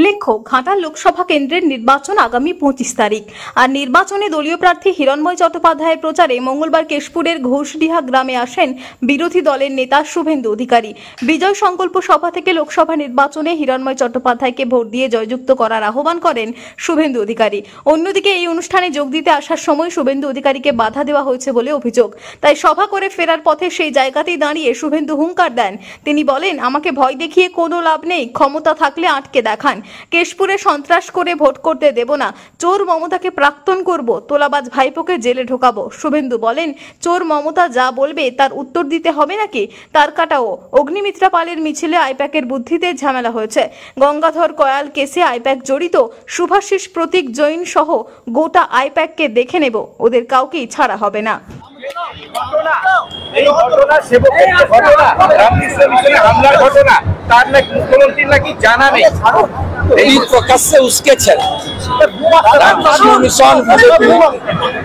উল্লেখ্য, ঘাটাল লোকসভা কেন্দ্রের নির্বাচন আগামী 25 তারিখ। আর নির্বাচনে দলীয় প্রার্থী হিরণময় চট্টোপাধ্যায়ের প্রচারে মঙ্গলবার কেশপুরের ঘোষডিহা গ্রামে আসেন বিরোধী দলের নেতা শুভেন্দু অধিকারী। বিজয় সংকল্প সভা থেকে লোকসভা নির্বাচনে হিরণময় চট্টোপাধ্যায়কে ভোট দিয়ে জয়যুক্ত করার আহ্বান করেন শুভেন্দু অধিকারী। অন্যদিকে এই অনুষ্ঠানে যোগ দিতে আসার সময় শুভেন্দু অধিকারীকে বাধা দেওয়া হয়েছে বলে অভিযোগ। তাই সভা করে ফেরার পথে সেই জায়গাতেই দাঁড়িয়ে শুভেন্দু হুঙ্কার দেন। তিনি বলেন, আমাকে ভয় দেখিয়ে কোনো লাভ নেই, ক্ষমতা থাকলে আটকে দেখান। কেশপুরে সন্ত্রাস করে ভোট করতে দেব না, চোর মমতাকে প্রাক্তন করব, তোলাবাজ ভাইপোকে জেলে ঢোকাবো। শুভেন্দু বলেন, চোর মমতা যা বলবে তার উত্তর দিতে হবে নাকি? তার কাটাও অগ্নিমিত্রা পালের মিছিলে আইপ্যাকের বুদ্ধিতে ঝামেলা হয়েছে। গঙ্গাধর কয়াল কেসে আইপ্যাক জড়িত, শুভাশিস প্রতীক জৈন সহ গোটা আইপ্যাককে দেখে নেব, ওদের কাউকেই ছাড়া হবে না।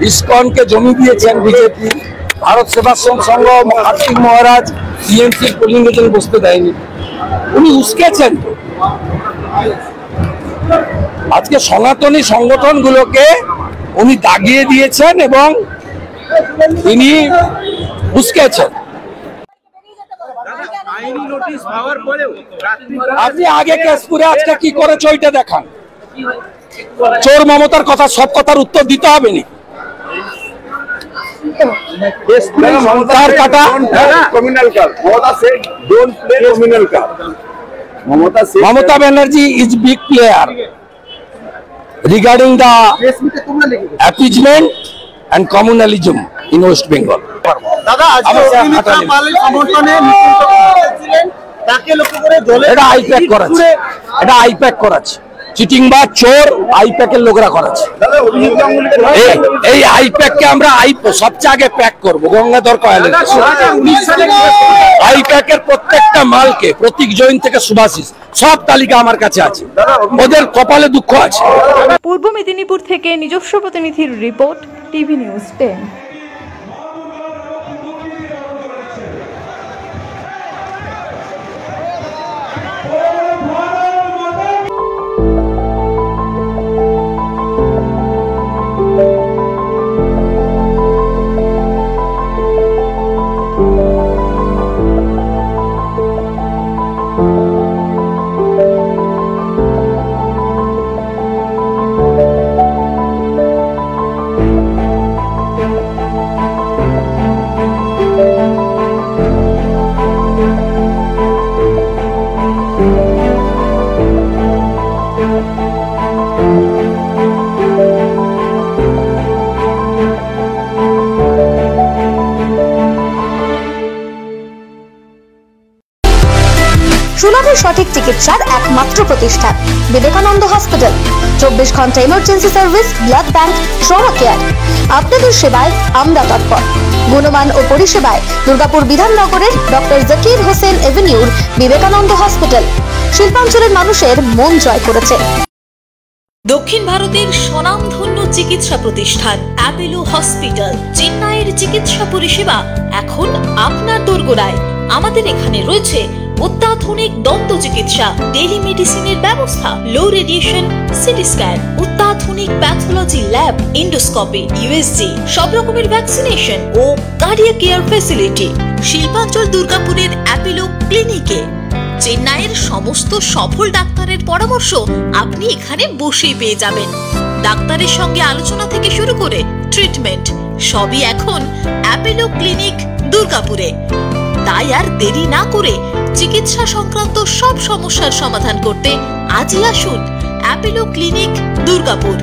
ইসকনকে জমি দিয়েছেন বিজেপি, ভারত সেবাশ্রম সংঘ, কার্তিক মহারাজ, টিএমসির পোলিং এজেন্ট বসতে দেয়নি, উনি উস্কেছেন। আজকে সনাতনী সংগঠনগুলোকে উনি দাগিয়ে দিয়েছেন এবং তিনি উস্কেছেন। আপনি আগে কেশপুরে আজকে কি করেছে ওইটা দেখান। চোর মমতার কথা, সব কথার উত্তর দিতে হবে নি। Mamata Banerjee is big player regarding the appeasement and communalism in West Bengal. এটা আইপ্যাক করাচ্ছে, চিটিংবাজ চোর আইপ্যাকের লোকরা করাচ্ছে। এই আইপ্যাককে আমরা সবচেয়ে আগে প্যাক করবো গঙ্গাধর কয়ালের। আইপ্যাকের প্রত্যেকটা মালকে, প্রতীক জৈন থেকে শুভাশিস, সব তালিকা আমার কাছে আছে, ওদের কপালে দুঃখ আছে। পূর্ব মেদিনীপুর থেকে নিজস্ব প্রতিনিধির রিপোর্ট, টিভি নিউজ 10। সুলভ সঠিক চিকিৎসার একমাত্র প্রতিষ্ঠান বিবেকানন্দ হসপিটাল। 24 ঘন্টা emergency service, blood bank, trauma care. আপনাদের সেবায় আমরা তৎপর। গুণমান ও পরিষেবায় দুর্গাপুর বিধাননগরের ডক্টর জাকির হোসেন এভিনিউর বিবেকানন্দ হসপিটাল শিল্পাঞ্চলের মানুষের মন জয় করেছে। দক্ষিণ ভারতের স্বনামধন্য চিকিৎসা প্রতিষ্ঠান অ্যাপোলো হসপিটাল, চেন্নাইয়ের চিকিৎসা পরিষেবা এখন আপনার দোরগোড়ায়। আমাদের এখানে রয়েছে অত্যাধুনিক দন্ত চিকিৎসা, টেলিমেডিসিনের ব্যবস্থা, লো রেডিয়েশন সিটি স্ক্যান, অত্যাধুনিক প্যাথোলজি ল্যাব, ইন্ডোস্কোপি, ইউএসজি, সব রকমের ভ্যাকসিনেশন ও কার্ডিয়াক কেয়ার ফ্যাসিলিটি। শিল্পাঞ্চল দুর্গাপুরের অ্যাপোলো ক্লিনিকে চেন্নাইয়ের সমস্ত সফল ডাক্তারের পরামর্শ আপনি এখানে বসেই পেয়ে যাবেন। ডাক্তারের সঙ্গে আলোচনা থেকে শুরু করে ট্রিটমেন্ট সবই এখন অ্যাপোলো ক্লিনিক দুর্গাপুরে। তাই আর দেরি না করে চিকিৎসা সংক্রান্ত সব সমস্যার সমাধান করতে আজই আসুন অ্যাপোলো ক্লিনিক দুর্গাপুর।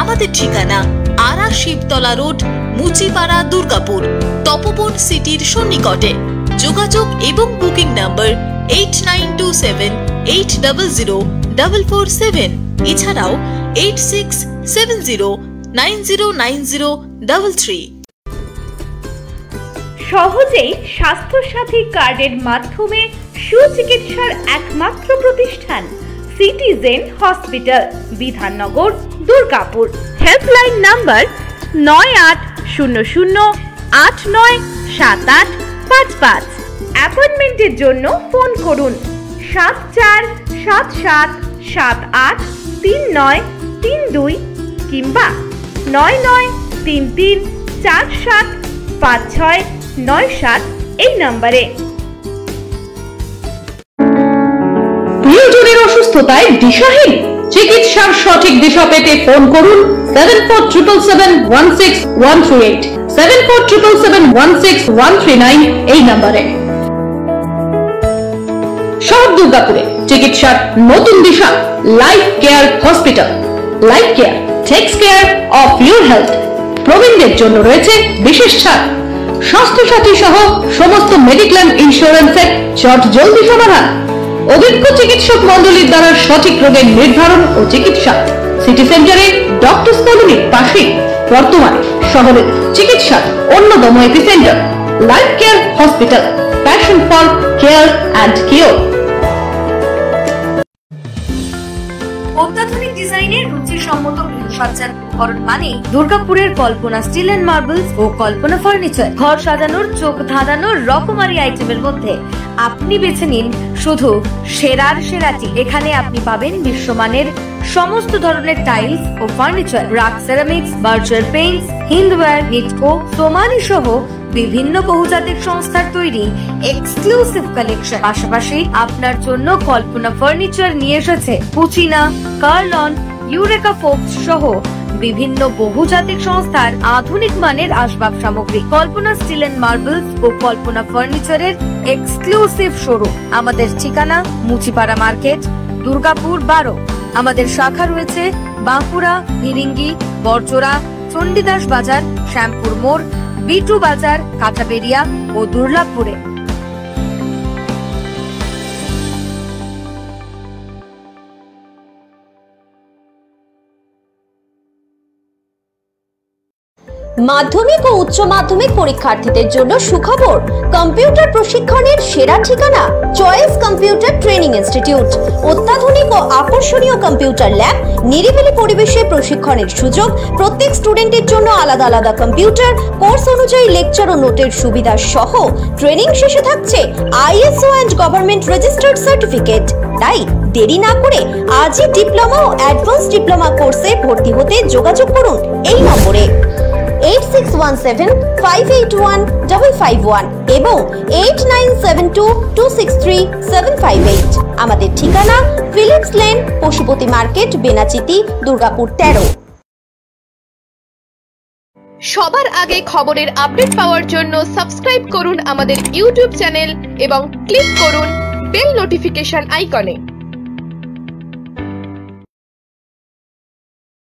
আমাদের ঠিকানা আরা শিবতলা রোড, মুচিপাড়া, দুর্গাপুর, তপবন সিটির সন্নিকটে। যোগাযোগ এবং বুকিং নাম্বার 8927800447, এছাড়াও 8670909033। সহজেই স্বাস্থ্যসাথী কার্ডের মাধ্যমে সুচিকিৎসার একমাত্র প্রতিষ্ঠান citizen hospital, Bidhannagar, Durgapur. Helpline number 9800897855। অ্যাপয়েন্টমেন্টের জন্য ফোন করুন 7477 783932 কিংবা 9933475697 এই নম্বরে। প্রিয়জনের অসুস্থতায় দিশাহীন, চিকিৎসার সঠিক দিশা পেতে ফোন করুন 7477716138, 7477716139 এই নম্বরে। শহর দুর্গাপুরে চিকিৎসার নতুন দিশা life care hospital. Life care takes care of your health. প্রবীণদের জন্য রয়েছে বিশেষ ছাড়। স্বাস্থ্য সাথী সহ সমস্ত মেডিক্লেম ইন্স্যুরেন্সের চট জলদি সমাধান। অভিজ্ঞ চিকিৎসক মন্ডলীর দ্বারা সঠিক রোগের নির্ধারণ ও চিকিৎসা। সিটি সেন্টারে ডক্টরস কলোনির পাশে বর্তমানে শহরের চিকিৎসার অন্যতম epicentre life care hospital, passion for care and cure. অত্যাধুনিক ডিজাইনের রুচিসম্মত গৃহসজ্জার উপকরণ মানে দুর্গাপুরের কল্পনা স্টিল এন্ড মার্বেলস ও কল্পনা ফার্নিচার। ঘর সাজানোর চোখ ধাঁধানোর রকমারি আইটেমের মধ্যে আপনি বেছে নিন শুধু সেরার সেরাটি। এখানে আপনি পাবেন বিশ্বমানের সমস্ত ধরনের টাইলস ও furniture, RAK ceramics, Berger paints, Hindware, Nitco, Somany সহ বিভিন্ন বহুজাতিক সংস্থার তৈরি এক্সক্লুসিভ কালেকশন। পাশাপাশি আপনার জন্য কল্পনা ফার্নিচার নিয়ে এসেছে পুচিনা, কার্লন, ইউরেকা ফোকস সহ বিভিন্ন বহুজাতিক সংস্থার আধুনিক মানের আসবাব সামগ্রী। কল্পনা স্টিল এন্ড মার্বেলস ও কল্পনা ফার্নিচারের এক্সক্লুসিভ শোরুম। আমাদের ঠিকানা মুচিপাড়া মার্কেট, দুর্গাপুর 12। আমাদের শাখা রয়েছে বাঁকুড়া, ফিরিঙ্গি, বড়জোড়া, চণ্ডীদাস বাজার, শ্যামপুর মোড়, বিটু বাজার, কাঁটাবেড়িয়া ও দুর্লাভপুরে। মাধ্যমিক ও উচ্চ মাধ্যমিক পরীক্ষার্থীদের জন্য সুখবর, কম্পিউটার প্রশিক্ষণের সেরা ঠিকানা চয়েস কম্পিউটার ট্রেনিং ইনস্টিটিউট। অত্যাধুনিক ও আকর্ষণীয় কম্পিউটার ল্যাব, নিরিবিলি পরিবেশে প্রশিক্ষণের সুযোগ, প্রত্যেক স্টুডেন্টের জন্য আলাদা আলাদা কম্পিউটার, কোর্স অনুযায়ী লেকচার ও নোটের সুবিধা সহ ট্রেনিং শেষে থাকছে ISO and government registered certificate. তাই দেরি না করে আজই ডিপ্লোমা ও অ্যাডভান্স ডিপ্লোমা কোর্সে ভর্তি হতে যোগাযোগ করুন এই নম্বরে 8617581551 এবং 8972263758। আমাদের ঠিকানা Philips lane, Pashupati market, Benachiti, Durgapur 13। সবার আগে খবরের আপডেট পাওয়ার জন্য সাবস্ক্রাইব করুন আমাদের ইউটিউব চ্যানেল এবং ক্লিক করুন বেল নোটিফিকেশন আইকনে।